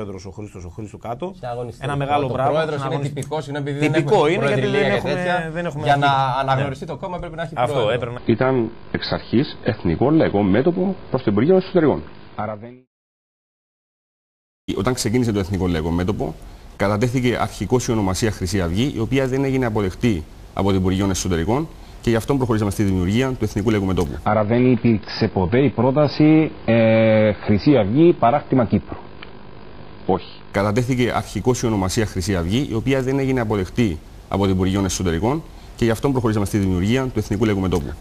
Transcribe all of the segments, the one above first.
πρόεδρος ο Χρήστος κάτω. Ένα μεγάλο μπράβο. Ο πρόεδρος είναι τυπικός, είναι επειδή τυπικό δεν είναι γιατί δεν έχουμε. Για να αναγνωριστεί το κόμμα πρέπει να έχει πρόεδρο. Αυτό έπρεπε. Ήταν εξ αρχής εθνικό λαϊκό μέτωπο προς το Υπουργείο Εσωτερικών. Άρα δεν... Όταν ξεκίνησε το εθνικό λαϊκό μέτωπο, κατατέθηκε αρχικώς η ονομασία Χρυσή Αυγή, η οποία δεν έγινε αποδεκτή από το Υπουργείο Εσωτερικών και γι' αυτό προχωρήσαμε στη δημιουργία του Εθνικού Λαϊκού Μετώπου. Άρα δεν υπήρξε ποτέ η πρόταση Χρυσή Αυγή παράρτημα Κύπρου. Όχι. Κατατέθηκε αρχικώς η ονομασία Χρυσή Αυγή, η οποία δεν έγινε αποδεκτή από το Υπουργείο Εσωτερικών και γι' αυτό προχωρήσαμε στη δημιουργία του Εθνικού Λαϊκού Μετώπου.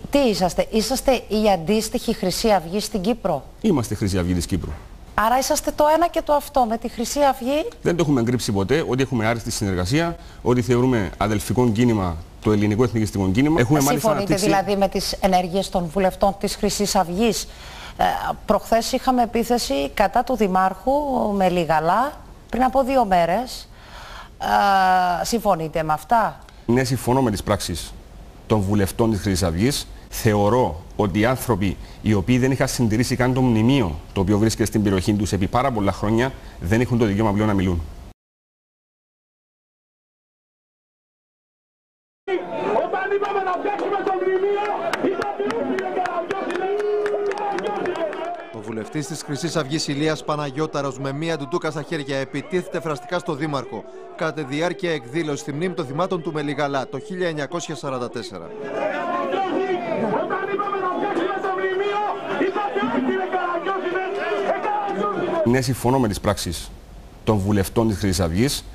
Τι είσαστε, είσαστε η αντίστοιχη Χρυσή Αυγή στην Κύπρο? Είμαστε Χρυσή Αυγή της Κύπρου. Άρα είσαστε το ένα και το αυτό με τη Χρυσή Αυγή? Δεν το έχουμε εγκρύψει ποτέ, ότι έχουμε άριστη συνεργασία, ότι θεωρούμε αδελφικό κίνημα το ελληνικό εθνικιστικό κίνημα. Συμφωνείτε δηλαδή με τις ενέργειες των βουλευτών της Χρυσής Αυγής? Προχθές είχαμε επίθεση κατά του Δημάρχου με Λιγαλά πριν από 2 μέρες. Συμφωνείτε με αυτά? Ναι, συμφωνώ με τις πράξεις των βουλευτών της Χρυσής Αυγής. Θεωρώ ότι οι άνθρωποι οι οποίοι δεν είχαν συντηρήσει καν το μνημείο το οποίο βρίσκεται στην περιοχή τους επί πάρα πολλά χρόνια δεν έχουν το δικαίωμα πλέον να μιλούν. Ο βουλευτής της Χρυσής Αυγής Ηλίας Παναγιώταρος με μία ντουντούκα στα χέρια επιτίθεται φραστικά στο Δήμαρχο κατά τη διάρκεια εκδήλωση στη μνήμη των θυμάτων του Μελιγαλά το 1944. Ναι, συμφωνώ με τις πράξεις των βουλευτών της Χρυσής Αυγής.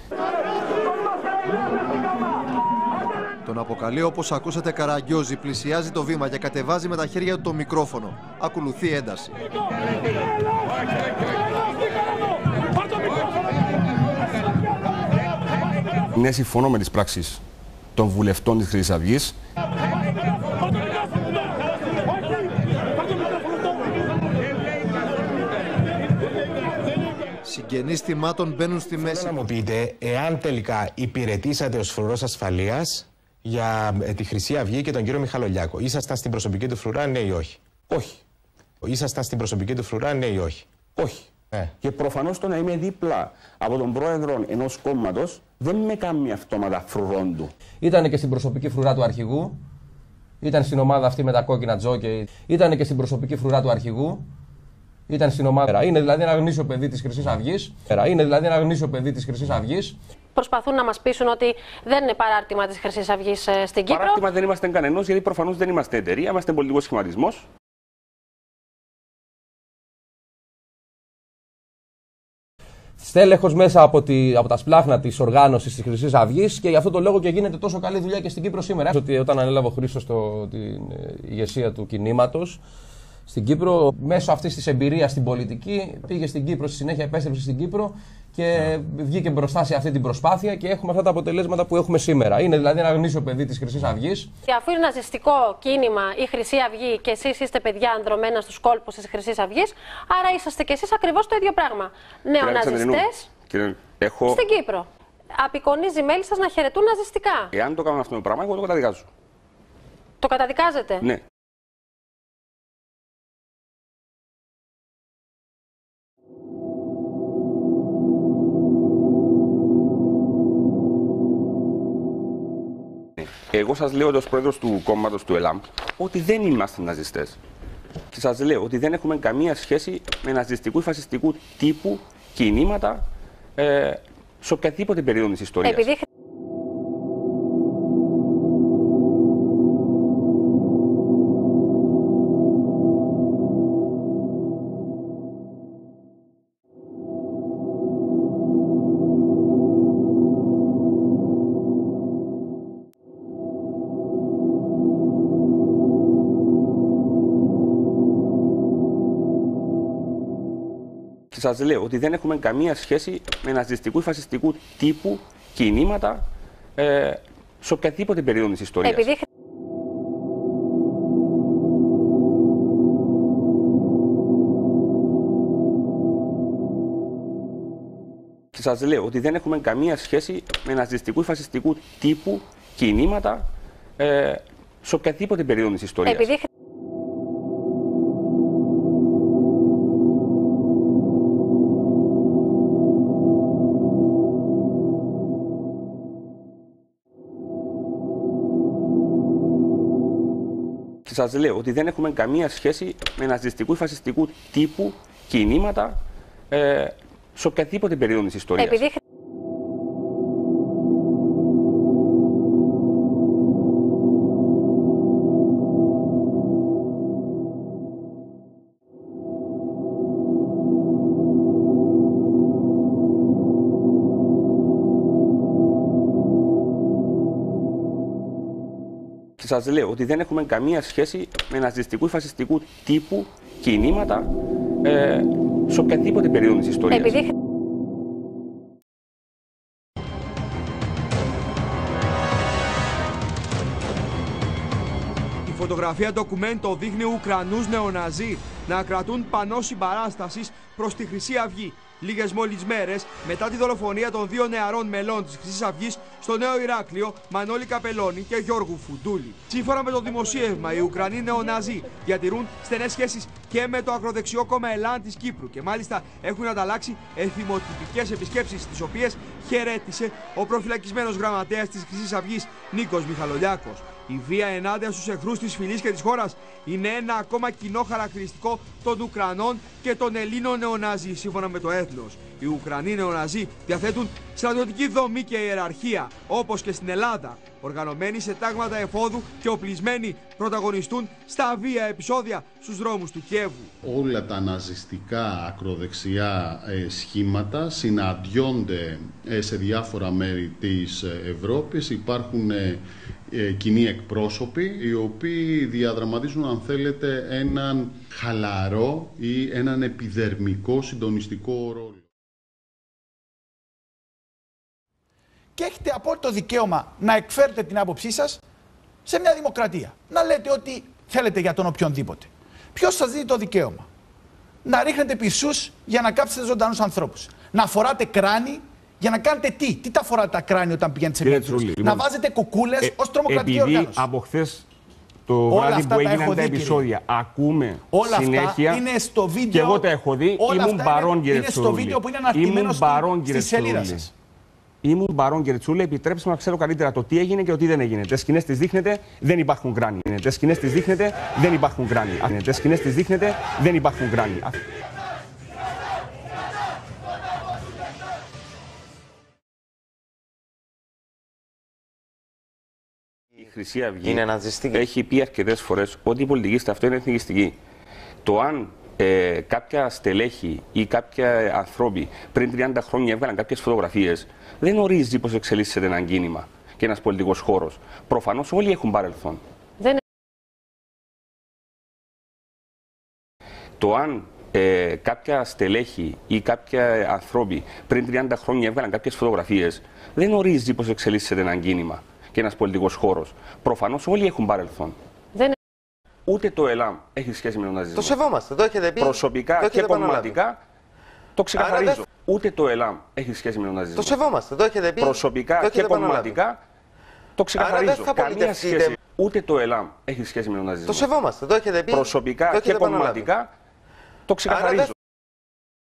Τον αποκαλεί, όπως ακούσατε, Καραγκιόζη, πλησιάζει το βήμα και κατεβάζει με τα χέρια του το μικρόφωνο. Ακολουθεί ένταση. Ναι, συμφωνώ με τις πράξεις των βουλευτών της Χρυσής Αυγής. Συγγενείς θυμάτων μπαίνουν στη μέση. Θέλω να μου πείτε, εάν τελικά υπηρετήσατε ως φρουρός ασφαλείας για τη Χρυσή Αυγή και τον κύριο Μιχαλολιάκο, ήσασταν στην προσωπική του φρουρά, ναι ή όχι? Όχι. Ήσασταν στην προσωπική του φρουρά, ναι ή όχι? Όχι. Και προφανώς το να είμαι δίπλα από τον πρόεδρο ενός κόμματος δεν με κάνει αυτόματα φρουρών του. Ήταν και στην προσωπική φρουρά του αρχηγού. Ήταν στην ομάδα αυτή με τα κόκκινα τζόκι. Ήταν και στην προσωπική φρουρά του αρχηγού. Ήταν στην ομάδα. Είναι δηλαδή ένα γνήσιο παιδί της Χρυσής Αυγής. Είναι δηλαδή ένα γνήσιο παιδί της Χρυσής Αυγής. Προσπαθούν να μας πείσουν ότι δεν είναι παράρτημα της Χρυσής Αυγής στην Κύπρο. Παράρτημα δεν είμαστε κανενός, γιατί προφανώς δεν είμαστε εταιρεία, είμαστε πολιτικός σχηματισμός. Στέλεχος μέσα από τα σπλάχνα της οργάνωσης της Χρυσής Αυγής και γι' αυτό το λόγο και γίνεται τόσο καλή δουλειά και στην Κύπρο σήμερα. Ότι όταν ανέλαβε ο Χρήστος την ηγεσία του κινήματος στην Κύπρο, μέσω αυτής της εμπειρίας στην πολιτική, πήγε στην Κύπρο, στη συνέχεια επέστρεψε στην Κύπρο και βγήκε μπροστά σε αυτή την προσπάθεια και έχουμε αυτά τα αποτελέσματα που έχουμε σήμερα. Είναι δηλαδή ένα γνήσιο παιδί της Χρυσής Αυγής. Και αφού είναι ναζιστικό κίνημα η Χρυσή Αυγή και εσείς είστε παιδιά ανδρωμένα στους κόλπους της Χρυσής Αυγής, άρα είσαστε κι εσείς ακριβώς το ίδιο πράγμα. Νεοναζιστές στην Κύπρο. Απεικονίζει μέλη σας να χαιρετούν ναζιστικά. Εάν το κάνουν αυτό το πράγμα, εγώ το καταδικάζω. Το καταδικάζετε? Ναι. Εγώ σας λέω ως πρόεδρος του κόμματος του ΕΛΑΜ ότι δεν είμαστε ναζιστές. Και σας λέω ότι δεν έχουμε καμία σχέση με ναζιστικού ή φασιστικού τύπου κινήματα σε οποιαδήποτε περίοδο της ιστορίας. Και σας λέω ότι δεν έχουμε καμία σχέση με ναζιστικού ή φασιστικού τύπου κινήματα σε οποιαδήποτε περίοδο της ιστορίας. Και σας λέω ότι δεν έχουμε καμία σχέση με ναζιστικού ή φασιστικού τύπου κινήματα σε οποιαδήποτε περίοδο της ιστορίας. Και σας λέω ότι δεν έχουμε καμία σχέση με ναζιστικού ή φασιστικού τύπου κινήματα σε οποιαδήποτε περίοδο της ιστορίας. Και σας λέω ότι δεν έχουμε καμία σχέση με ναζιστικού ή φασιστικού τύπου κινήματα σε οποιαδήποτε περίοδο της ιστορίας. Η φωτογραφία ντοκουμέντο δείχνει Ουκρανούς νεοναζί να κρατούν πανό συμπαράστασης προς τη Χρυσή Αυγή, λίγες μόλις μέρες μετά τη δολοφονία των δύο νεαρών μελών της Χρυσής Αυγής στο Νέο Ηράκλειο, Μανώλη Καπελώνη και Γιώργου Φουντούλη. Σύμφωνα με το δημοσίευμα, οι Ουκρανοί νεοναζί διατηρούν στενές σχέσεις και με το ακροδεξιό κόμμα ΕΛΑΝ της Κύπρου και μάλιστα έχουν ανταλλάξει εθιμοτυπικές επισκέψεις, τις οποίες χαιρέτησε ο προφυλακισμένος γραμματέας της Χρυσής Αυγής Νίκος Μιχαλολιάκος. Η βία ενάντια στους εχθρούς της φυλής και της χώρας είναι ένα ακόμα κοινό χαρακτηριστικό των Ουκρανών και των Ελλήνων νεοναζί, σύμφωνα με το έθνος. Οι Ουκρανοί νεοναζί διαθέτουν στρατιωτική δομή και ιεραρχία, όπως και στην Ελλάδα. Οργανωμένοι σε τάγματα εφόδου και οπλισμένοι πρωταγωνιστούν στα βία επεισόδια στους δρόμους του Κιέβου. Όλα τα ναζιστικά ακροδεξιά σχήματα συναντιόνται σε διάφορα μέρη της Ευρώπης. Υπάρχουν κοινοί εκπρόσωποι οι οποίοι διαδραματίζουν, αν θέλετε, έναν χαλαρό ή έναν επιδερμικό συντονιστικό ρόλο. Και έχετε απόλυτο δικαίωμα να εκφέρετε την άποψή σας σε μια δημοκρατία. Να λέτε ό,τι θέλετε για τον οποιονδήποτε. Ποιος σας δίνει το δικαίωμα να ρίχνετε πυρσούς για να κάψετε ζωντανούς ανθρώπους? Να φοράτε κράνη για να κάνετε τι? Τι τα φοράτε τα κράνη όταν πηγαίνετε σε επίθεση? Να βάζετε κουκούλες ως τρομοκρατική οργάνωση? Επειδή από χθες το βράδυ που έγιναν τα επεισόδια ακούμε όλα συνέχεια, αυτά είναι στο βίντεο, και εγώ τα έχω δει, ήμουν παρόν, κύριε είναι στο βίντεο που είναι αναρτημένο στη σελίδα σας. Ήμουν παρόν, κύριε Τσούλε, επιτρέψτε μου να ξέρω καλύτερα το τι έγινε και το τι δεν έγινε. Τις σκηνές τις δείχνετε, δεν υπάρχουν κράνη. Τις σκηνές τις δείχνετε, δεν υπάρχουν κράνη. Τις σκηνές τις δείχνετε, δεν υπάρχουν κράνη. Η Χρυσή Αυγή έχει πει αρκετές φορές ότι η πολιτική στα αυτό είναι εθνικιστική. Το αν κάποια στελέχη ή κάποια ανθρώποι πριν 30 χρόνια έβγαλαν κάποιες φωτογραφίες, δεν ορίζει πώς εξελίσσεται ένα κίνημα και ένας πολιτικός χώρος. Προφανώς όλοι έχουν παρελθόν. Το αν κάποια στελέχη ή κάποια ανθρώποι πριν 30 χρόνια έβγαλαν κάποιες φωτογραφίες, δεν ορίζει πώς εξελίσσεται ένα κίνημα και ένας πολιτικός χώρος. Προφανώς όλοι έχουν παρελθόν. Ούτε το ΕΛΑΜ έχει σχέση με τον ναζισμό. Το σεβόμαστε, το έχετε πει. Προσωπικά και κομματικά το ξεκαθαρίζω. Ούτε το ΕΛΑΜ έχει σχέση με τον ναζισμό. Το σεβόμαστε, το έχετε πει. Προσωπικά και κομματικά το ξεκαθαρίζω. Καμία σχέση. Ούτε το ΕΛΑΜ έχει σχέση με τον ναζισμό. Το σεβόμαστε, το έχετε πει. Προσωπικά και κομματικά το ξεκαθαρίζω.